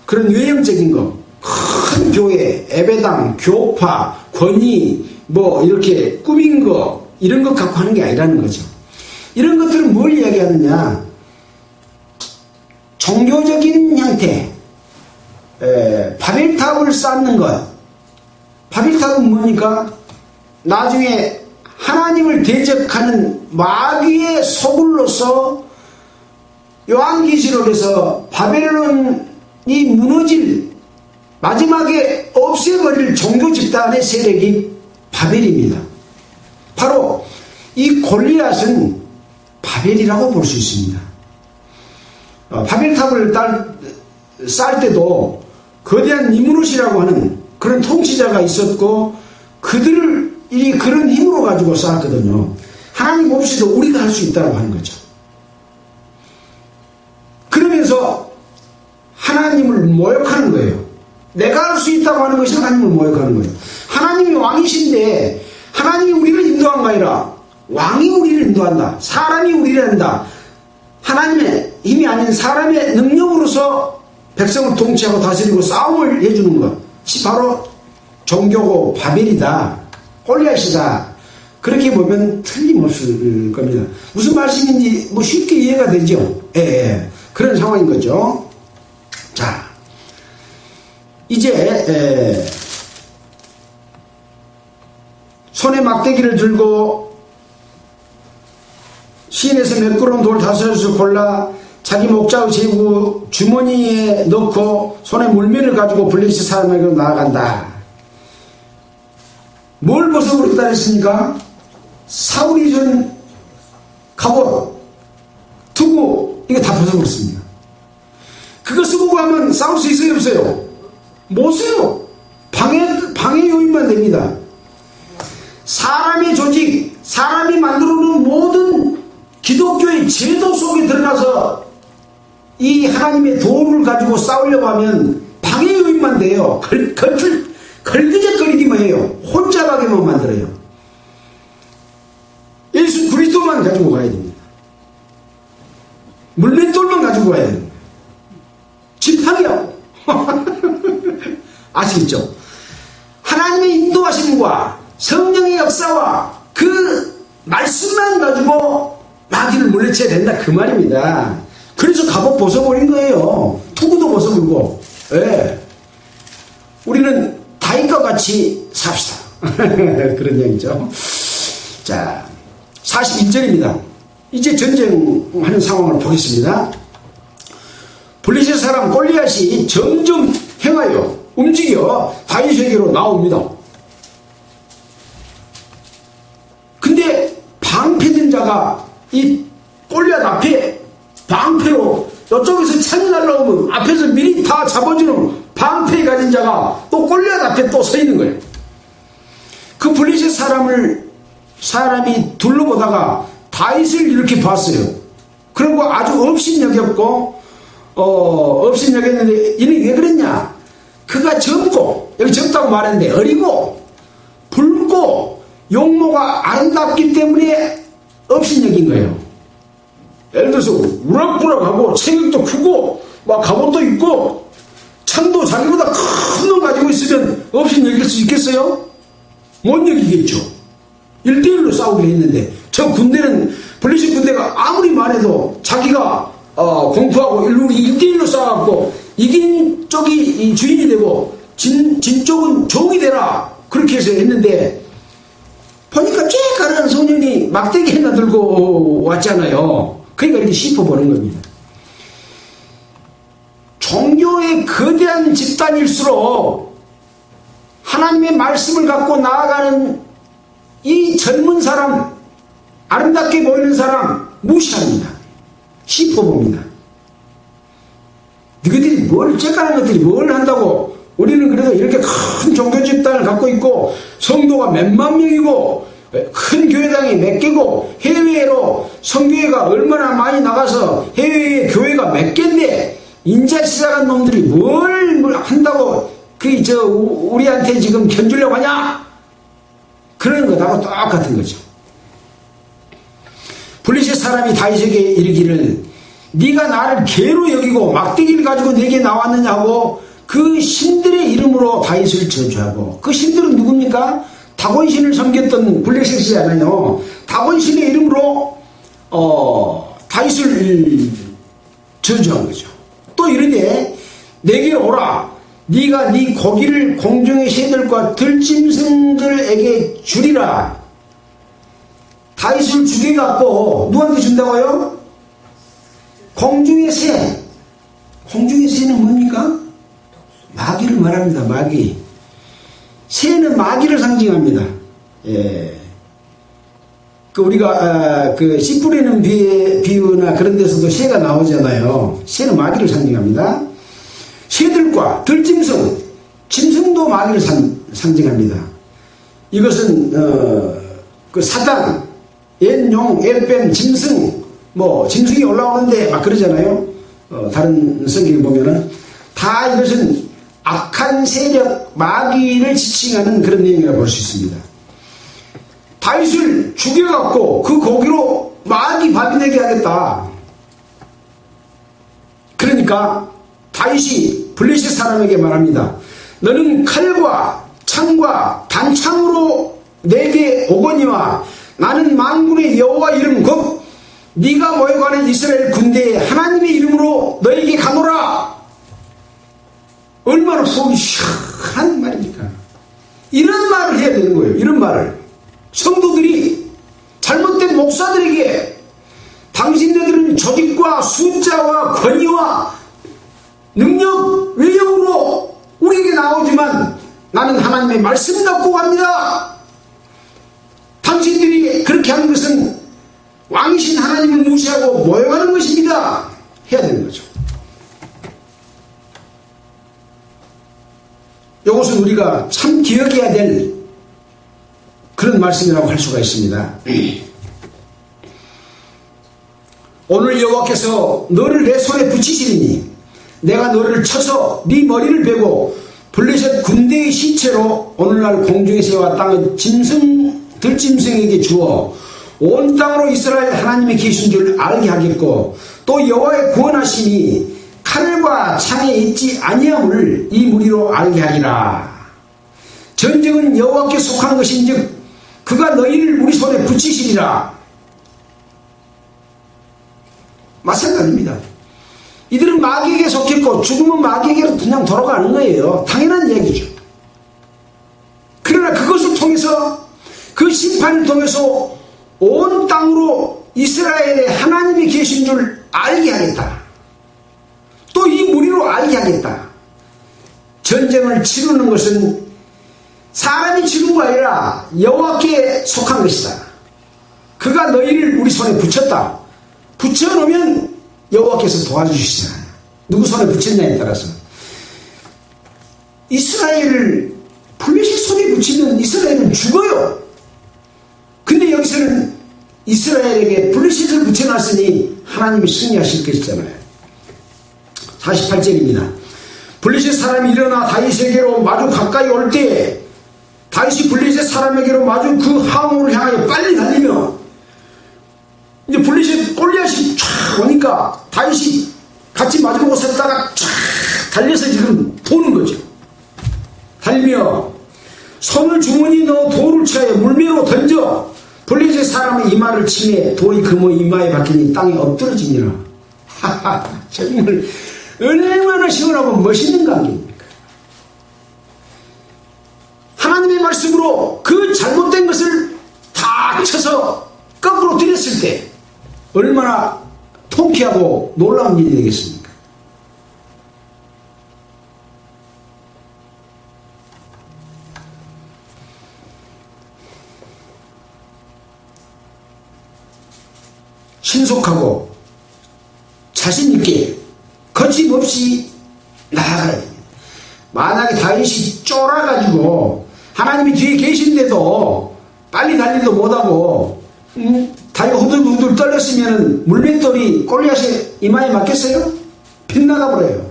그런 외형적인 거, 큰 교회, 예배당, 교파, 권위, 뭐 이렇게 꾸민 거, 이런 것 갖고 하는 게 아니라는 거죠. 이런 것들은 뭘 이야기하느냐, 종교적인 형태, 바벨탑을 쌓는 것. 바벨탑은 뭡니까? 나중에 하나님을 대적하는 마귀의 소굴로서 요한계시록에서 바벨론이 무너질, 마지막에 없애버릴 종교 집단의 세력이 바벨입니다. 바로 이 골리앗은 바벨이라고 볼 수 있습니다. 바벨탑을 쌓을 때도 거대한 니무롯이라고 하는 그런 통치자가 있었고, 그들이 그런 힘으로 가지고 쌓았거든요. 하나님 없이도 우리가 할 수 있다고 하는 거죠. 그러면서 하나님을 모욕하는 거예요. 내가 할 수 있다고 하는 것이 하나님을 모욕하는 거예요. 하나님이 왕이신데 하나님이 우리를 인도한 거 아니라 왕이 우리를 인도한다. 사람이 우리를 한다. 하나님의 힘이 아닌 사람의 능력으로서 백성을 통치하고 다스리고 싸움을 해주는 것이 바로 종교고 바벨이다, 골리앗이다. 그렇게 보면 틀림없을 겁니다. 무슨 말씀인지 뭐 쉽게 이해가 되죠. 그런 상황인 거죠. 자, 이제 손에 막대기를 들고 시인에서 매끄러운 돌 5섯을 골라 자기 목자의 제구 주머니에 넣고 손에 물면을 가지고 블레셋 사람에게로 나아간다. 뭘 벗어버렸다 했습니까? 사울이 준 갑옷, 투구, 이거 다 벗어버렸습니다. 그거 쓰고 가면 싸울 수 있어요, 없어요? 못 써요. 방해 요인만 됩니다. 사람의 조직, 사람이 만들어 놓은 모든 기독교의 제도 속에 들어가서 이 하나님의 도움을 가지고 싸우려고 하면 방해 요인만 돼요. 걸그적거리기만 해요. 혼잡하게만 만들어요. 예수 그리스도만 가지고 가야 됩니다. 물맷돌만 가지고 가야 됩니다. 지팡이요. 아시겠죠? 하나님의 인도하심과 성령의 역사와 그 말씀만 가지고 마귀를 물리쳐야 된다, 그 말입니다. 그래서 갑옷 벗어버린 거예요. 투구도 벗어버리고. 우리는 다윗과 같이 삽시다. 그런 얘기죠. 자, 41절입니다. 이제 전쟁하는 상황을 보겠습니다. 블레셋 사람 골리앗이 점점 행하여 움직여 다윗에게로 나옵니다. 근데 방패든 자가 이 골리앗 앞에 방패로 이쪽에서 창이 날라오면 앞에서 미리 다 잡아주는 방패 가진 자가 또 골리앗 앞에 또 서 있는 거예요. 그 블레셋 사람이 둘러보다가 다윗을 이렇게 봤어요. 그리고 아주 업신여겼고 업신여겼는데 이는 왜 그랬냐? 그가 젊고, 여기 젊다고 말했는데 어리고 붉고 용모가 아름답기 때문에 업신여긴 거예요. 예를 들어서 우락부락하고 체격도 크고 막 갑옷도 입고 창도 자기보다 큰 놈 가지고 있으면 업신여길 수 있겠어요? 못 여기겠죠. 1대1로 싸우기로 했는데, 저 군대는, 블레셋 군대가 아무리 말해도 자기가 공포하고 1대1로 싸워갖고 이긴 쪽이 주인이 되고 진 쪽은 종이 되라, 그렇게 해서 했는데, 보니까 쬐가는 소년이 막대기 하나 들고 왔잖아요. 그러니까 이렇게 씹어보는 겁니다. 종교의 거대한 집단일수록 하나님의 말씀을 갖고 나아가는 이 젊은 사람, 아름답게 보이는 사람 무시합니다. 씹어봅니다. 너희들이 쬐까는 것들이 뭘 한다고, 우리는 그래도 보세요. 이렇게 큰 종교 집단을 갖고 있고 성도가 몇만 명이고 큰 교회당이 몇 개고 해외로 성교회가 얼마나 많이 나가서 해외에 교회가 몇 개인데 인자 시작한 놈들이 뭘 한다고 우리한테 지금 견주려고 하냐? 그런 것하고 똑같은 거죠. 블레셋 사람이 다윗에게 이르기를 네가 나를 개로 여기고 막대기를 가지고 내게 나왔느냐고 그 신들의 이름으로 다윗을 저주하고, 그 신들은 누굽니까? 다곤신을 섬겼던 블레셋이잖아요. 다곤신의 이름으로 다윗을 저주한 거죠. 또 이르되 내게 오라, 네가 네 고기를 공중의 새들과 들짐승들에게 주리라. 다윗을 죽여갖고 누구한테 준다고요? 공중의 새. 공중의 새는 뭡니까? 마귀를 말합니다. 마귀. 새는 마귀를 상징합니다. 예. 우리가 씨 뿌리는 비유나 그런 데서도 새가 나오잖아요. 새는 마귀를 상징합니다. 새들과 들짐승, 짐승도 마귀를 상징합니다. 이것은 사단, 옛용, 엘뱀, 짐승, 짐승이 올라오는데 막 그러잖아요. 다른 성경에 보면은 다 이것은 악한 세력, 마귀를 지칭하는 그런 내용이라고 볼 수 있습니다. 다윗을 죽여갖고 그 고기로 마귀 밥이 되게 하겠다. 그러니까 다윗이 블레셋 사람에게 말합니다. 너는 칼과 창과 단창으로 내게 오거니와 나는 만군의 여호와 이름 곧 네가 모여가는 이스라엘 군대의 하나님의 이름으로 너에게 가노라. 얼마나 속이 시원한 말입니까? 이런 말을 해야 되는 거예요. 이런 말을 성도들이 잘못된 목사들에게 당신네들은 조직과 숫자와 권위와 능력, 외형으로 우리에게 나오지만 나는 하나님의 말씀 갖고 갑니다. 당신들이 그렇게 하는 것은 왕이신 하나님을 무시하고 모욕하는 것입니다. 해야 되는 거죠. 이것은 우리가 참 기억해야 될 그런 말씀이라고 할 수가 있습니다. 오늘 여호와께서 너를 내 손에 붙이시리니 내가 너를 쳐서 네 머리를 베고 블레셋 군대의 시체로 오늘날 공중의 새와 땅의 들짐승에게 주어 온 땅으로 이스라엘 하나님이 계신 줄 알게 하겠고 또 여호와의 구원하심이 칼과 창에 있지 아니함을 이 무리로 알게 하리라. 전쟁은 여호와께 속한 것인즉 그가 너희를 우리 손에 붙이시리라. 마찬가지입니다. 이들은 마귀에게 속했고 죽으면 마귀에게로 그냥 돌아가는 거예요. 당연한 얘기죠. 그러나 그것을 통해서 그 심판을 통해서 온 땅으로 이스라엘의 하나님이 계신 줄 알게 하겠다. 또 이 무리로 알게 하겠다. 전쟁을 치르는 것은 사람이 치른 거 아니라 여호와께 속한 것이다. 그가 너희를 우리 손에 붙였다. 붙여놓으면 여호와께서 도와주시잖아요. 누구 손에 붙였냐에 따라서. 이스라엘을 블레셋 손에 붙이면 이스라엘은 죽어요. 근데 여기서는 이스라엘에게 블레셋을 붙여놨으니 하나님이 승리하실 것이잖아요. 48절입니다. 블레셋 사람이 일어나 다윗에게로 마주 가까이 올 때 다윗이 블레셋 사람에게로 마주 그 항우를 향하여 빨리 달리며 이제 블레셋 골리앗이 쫙 오니까 다윗이 같이 마주보고 섰다가 쫙 달려서 지금 도는 거죠. 달리며 손을 주머니 넣어 돌을 취하여 물매로 던져 블레셋 사람의 이마를 치매 돌이 그모 이마에 박히니 땅에 엎드러지니라. 하하, 정말 얼마나 시원하고 멋있는 관계입니까? 하나님의 말씀으로 그 잘못된 것을 다 쳐서 거꾸로 들였을 때 얼마나 통쾌하고 놀라운 일이 되겠습니까? 신속하고 자신있게 거침없이 나아가야 됩니다. 만약에 다윗이 쫄아가지고 하나님이 뒤에 계신데도 빨리 달리도 못하고 다리가 후들후들 떨렸으면 물맷돌이 골리앗의 이마에 맞겠어요? 빗나가 버려요.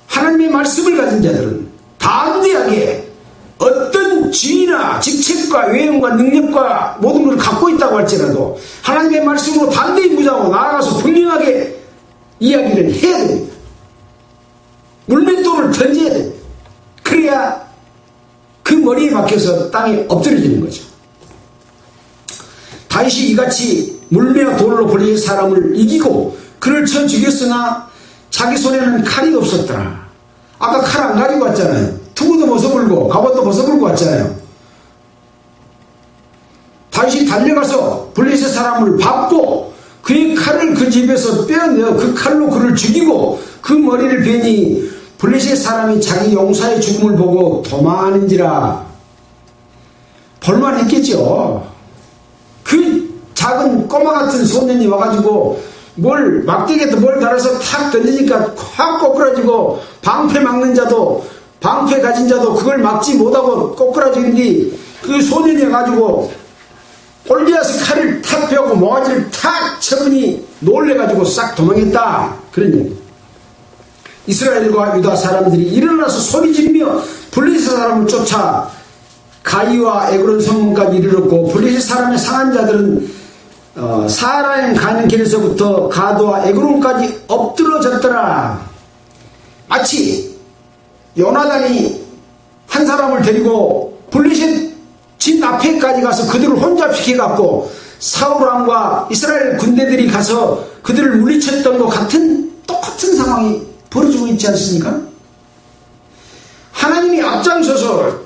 하나님의 말씀을 가진 자들은 담대하게 어떤 지위나 직책과 외형과 능력과 모든 것을 갖고 있다고 할지라도 하나님의 말씀으로 담대히 무장하고 나아가서 분명하게 이야기를 해야 됩니다. 물맷돌을 던져야 됩니다. 그래야 그 머리에 박혀서 땅에 엎드려지는 거죠. 다윗이 이같이 물매와 돌로 벌린 사람을 이기고 그를 쳐 죽였으나 자기 손에는 칼이 없었더라. 아까 칼 안 가지고 왔잖아요. 투구도 벗어불고 갑옷도 벗어불고 왔잖아요. 다윗이 달려가서 블레셋 사람을 밟고 그의 칼을 그 집에서 빼어내어 그 칼로 그를 죽이고 그 머리를 베니 블레셋 사람이 자기 용사의 죽음을 보고 도망하는지라. 볼만했겠죠. 그 작은 꼬마 같은 소년이 와가지고 뭘 막대기에도 뭘 달아서 탁 던지니까 확 꼬꾸라지고 방패 막는 자도 방패 가진 자도 그걸 막지 못하고 꼬꾸라지는데 그 소년이 와가지고 골리앗의 칼을 탁 베고 모가지를 탁 쳐보니 놀래가지고 싹 도망했다. 그런 얘기. 이스라엘과 유다 사람들이 일어나서 소리지르며 블레셋 사람을 쫓아 가이와 에그론 성문까지 이르렀고 블레셋 사람의 상한 자들은 사하라임 가는 길에서부터 가도와 에그론까지 엎드러졌더라. 마치 요나단이 한 사람을 데리고 블레셋 진 앞에까지 가서 그들을 혼자 피해갖고 사울왕과 이스라엘 군대들이 가서 그들을 물리쳤던 것 같은 똑같은 상황이 벌어지고 있지 않습니까? 하나님이 앞장서서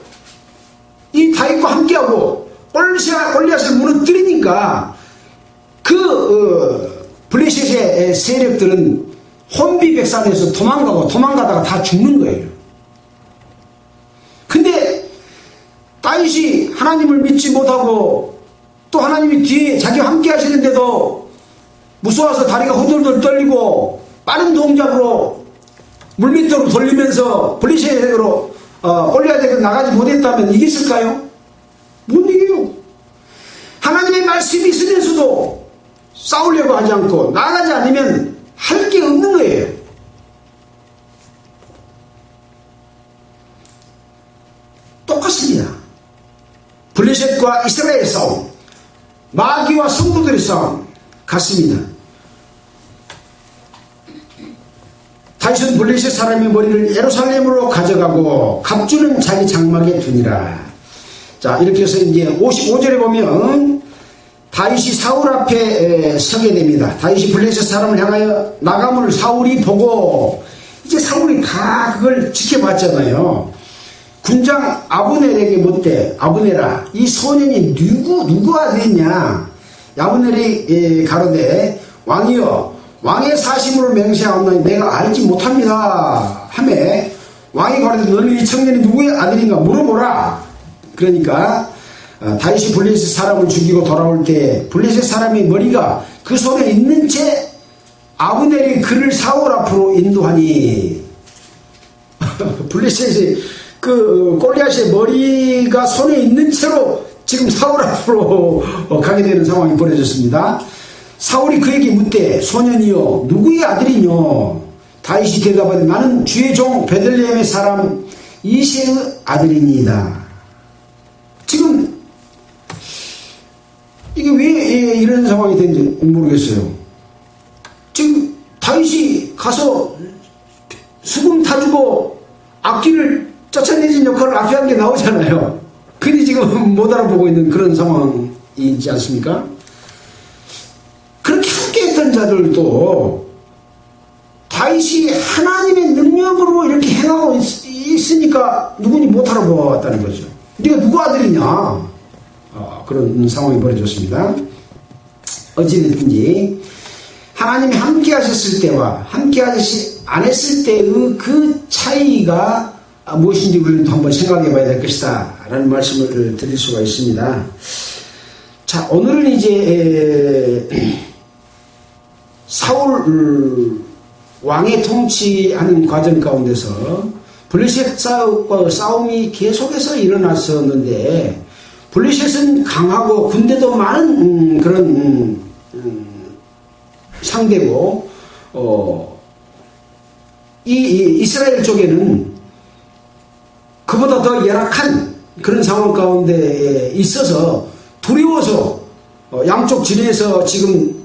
이 다윗과 함께하고 골리앗을 무너뜨리니까 그 블레셋의 세력들은 혼비백산해서 도망가다가 다 죽는 거예요. 근데 다윗이 하나님을 믿지 못하고 또 하나님이 뒤에 자기와 함께 하시는데도 무서워서 다리가 후들후들 떨리고 빠른 동작으로 물밑으로 돌리면서 블레셋으로 골리앗에게 나가지 못했다면 이겼을까요? 못 이겨요. 하나님의 말씀이 있으면서도 싸우려고 하지 않고 나가지 않으면 할 게 없는 거예요. 똑같습니다. 블레셋과 이스라엘 싸움, 마귀와 성도들의 싸움 같습니다. 다윗은 블레셋 사람의 머리를 예루살렘으로 가져가고 갑주는 자기 장막에 두니라. 자, 이렇게 해서 이제 55절에 보면 다윗이 사울 앞에 서게 됩니다. 다윗이 블레셋 사람을 향하여 나감을 사울이 보고, 이제 사울이 다 그걸 지켜봤잖아요. 군장 아브넬에게 묻되, 아브넬아, 이 소년이 누구 아들이냐? 아브넬이 가로되, 왕이여, 왕의 사심으로 맹세하옵나니 내가 알지 못합니다 하매, 왕이 가로되 너는 이 청년이 누구의 아들인가 물어보라. 그러니까 다윗이 블레셋 사람을 죽이고 돌아올 때 블레셋 사람의 머리가 그 손에 있는 채 아브넬이 그를 사울 앞으로 인도하니, 블레셋의 그 골리앗의 머리가 손에 있는 채로 지금 사울 앞으로 가게 되는 상황이 벌어졌습니다. 사울이 그에게 묻되, 소년이여 누구의 아들이뇨? 다윗이 대답하되, 나는 주의 종 베들레헴의 사람 이새의 아들이니이다. 지금 이게 왜 이런 상황이 된지 모르겠어요. 지금 다윗이 가서 수금 타주고 악기를 쫓아내진 역할을 앞에 한 게 나오잖아요. 근데 지금 못 알아보고 있는 그런 상황이지 않습니까? 그렇게 함께 했던 자들도 다윗이 하나님의 능력으로 이렇게 행하고 있으니까 누구니 못 알아보았다는 거죠. 네가 누구 아들이냐? 그런 상황이 벌어졌습니다. 어찌됐든지 하나님이 함께 하셨을 때와 함께 하지 않았을 때의 그 차이가 무엇인지 우리는 한번 생각해 봐야 될 것이다 라는 말씀을 드릴 수가 있습니다. 자, 오늘은 이제 사울 왕의 통치하는 과정 가운데서 블레셋과 싸움이 계속해서 일어났었는데, 블레셋은 강하고 군대도 많은 그런 상대고, 이 이스라엘 쪽에는 그보다 더 열악한 그런 상황 가운데 있어서 두려워서 양쪽 진에서 지금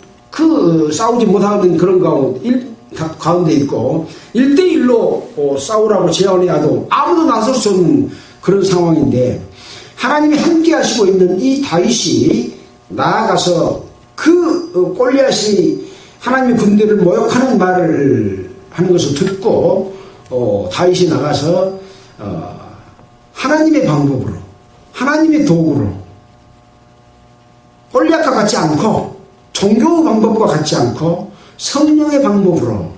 싸우지 못하는 그런 가운데 있고, 1대1로 싸우라고 제안해도 아무도 나설 수 없는 그런 상황인데, 하나님이 함께 하시고 있는 이 다윗이 나아가서 골리앗이 하나님의 군대를 모욕하는 말을 하는 것을 듣고 다윗이 나가서 하나님의 방법으로, 하나님의 도구로, 골리앗과 같지 않고 종교의 방법과 같지 않고 성령의 방법으로,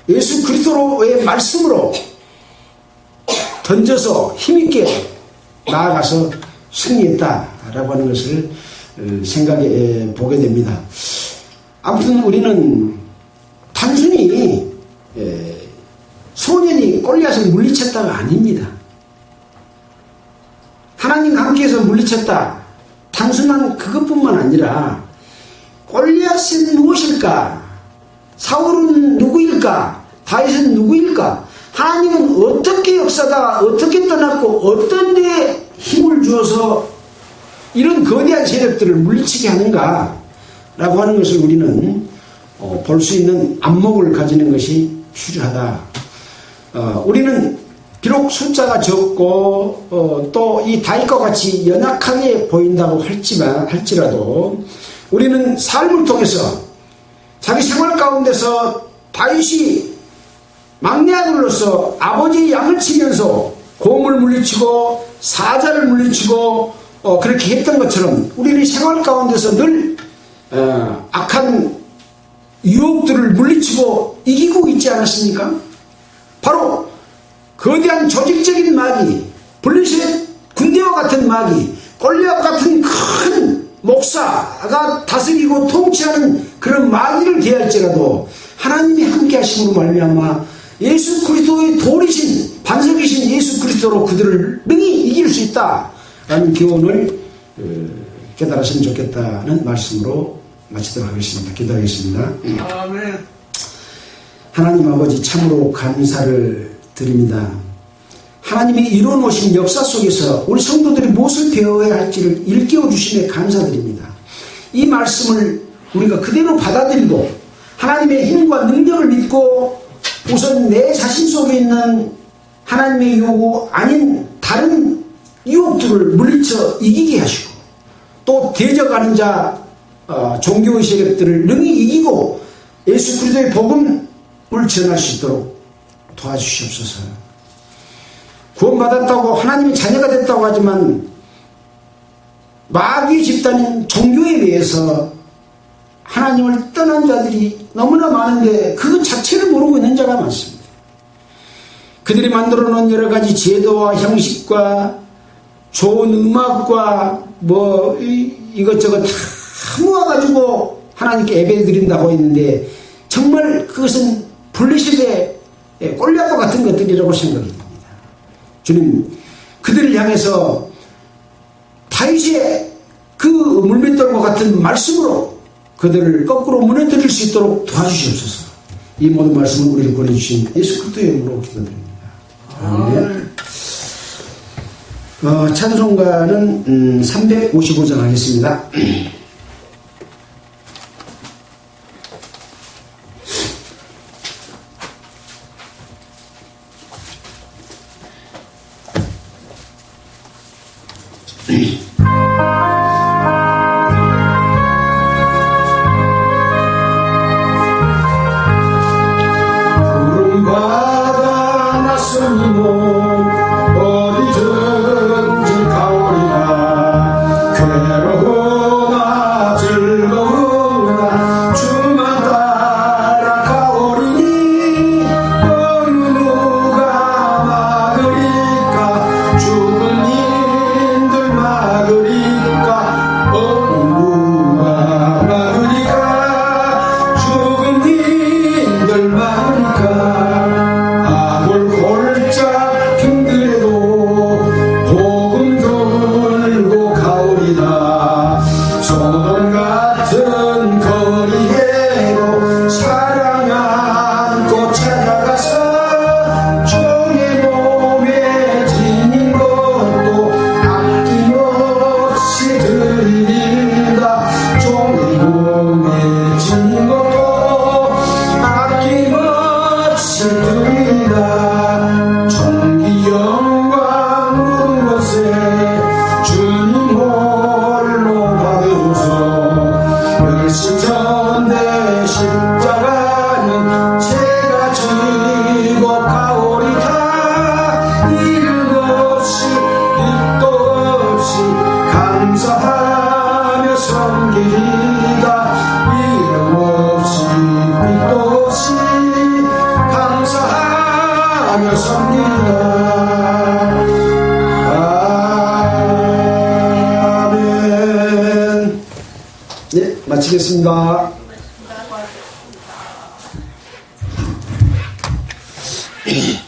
예수 그리스도의 말씀으로 던져서 힘있게 나아가서 승리했다라고 하는 것을 생각해 보게 됩니다. 아무튼 우리는 단순히 소년이 골리앗을 물리쳤다가 아닙니다. 하나님과 함께해서 물리쳤다, 단순한 그것뿐만 아니라 골리앗은 무엇일까? 사울은 누구일까? 다윗은 누구일까? 하나님은 어떻게 역사가 어떻게 떠났고 어떤 데에 힘을 주어서 이런 거대한 세력들을 물리치게 하는가 라고 하는 것을 우리는 볼 수 있는 안목을 가지는 것이 필요하다. 우리는 비록 숫자가 적고 또 이 다윗과 같이 연약하게 보인다고 할지라도 우리는 삶을 통해서 자기 생활 가운데서 다윗이 막내 아들로서 아버지의 양을 치면서 곰을 물리치고 사자를 물리치고 그렇게 했던 것처럼 우리는 생활 가운데서 늘 악한 유혹들을 물리치고 이기고 있지 않았습니까? 바로 거대한 조직적인 마귀, 블레셋 군대와 같은 마귀, 골리앗 같은 큰 목사가 다스리고 통치하는 그런 마귀를 대할지라도 하나님이 함께 하심으로 말미암아 예수 그리스도의 돌이신 반석이신 예수 그리스도로 그들을 능히 이길 수 있다라는 교훈을 깨달았으면 좋겠다는 말씀으로 마치도록 하겠습니다. 기도하겠습니다. 아멘. 하나님 아버지 참으로 감사를 드립니다. 하나님이 이뤄놓으신 역사 속에서 우리 성도들이 무엇을 배워야 할지를 일깨워 주심에 감사드립니다. 이 말씀을 우리가 그대로 받아들이고 하나님의 힘과 능력을 믿고 우선 내 자신 속에 있는 하나님의 요구 아닌 다른 유혹들을 물리쳐 이기게 하시고 또 대적하는 자 종교의 세력들을 능히 이기고 예수 그리스도의 복음을 전할 수 있도록 도와주시옵소서. 구원받았다고 하나님의 자녀가 됐다고 하지만 마귀의 집단인 종교에 의해서 하나님을 떠난 자들이 너무나 많은데 그것 자체를 모르고 있는 자가 많습니다. 그들이 만들어 놓은 여러 가지 제도와 형식과 좋은 음악과 이것저것 다 모아가지고 하나님께 예배 드린다고 했는데 정말 그것은 블레셋의 골리앗과 같은 것들이라고 생각이 됩니다. 주님, 그들을 향해서 다윗의 그 물맷돌과 같은 말씀으로 그들을 거꾸로 무너뜨릴 수 있도록 도와주시옵소서. 이 모든 말씀을 우리를 보내주신 예수 그리스도의 이름으로 기도드립니다. 아멘. 찬송가는 355장 하겠습니다. 늘 막으리까 아멘. 네, 마치겠습니다. 고맙습니다.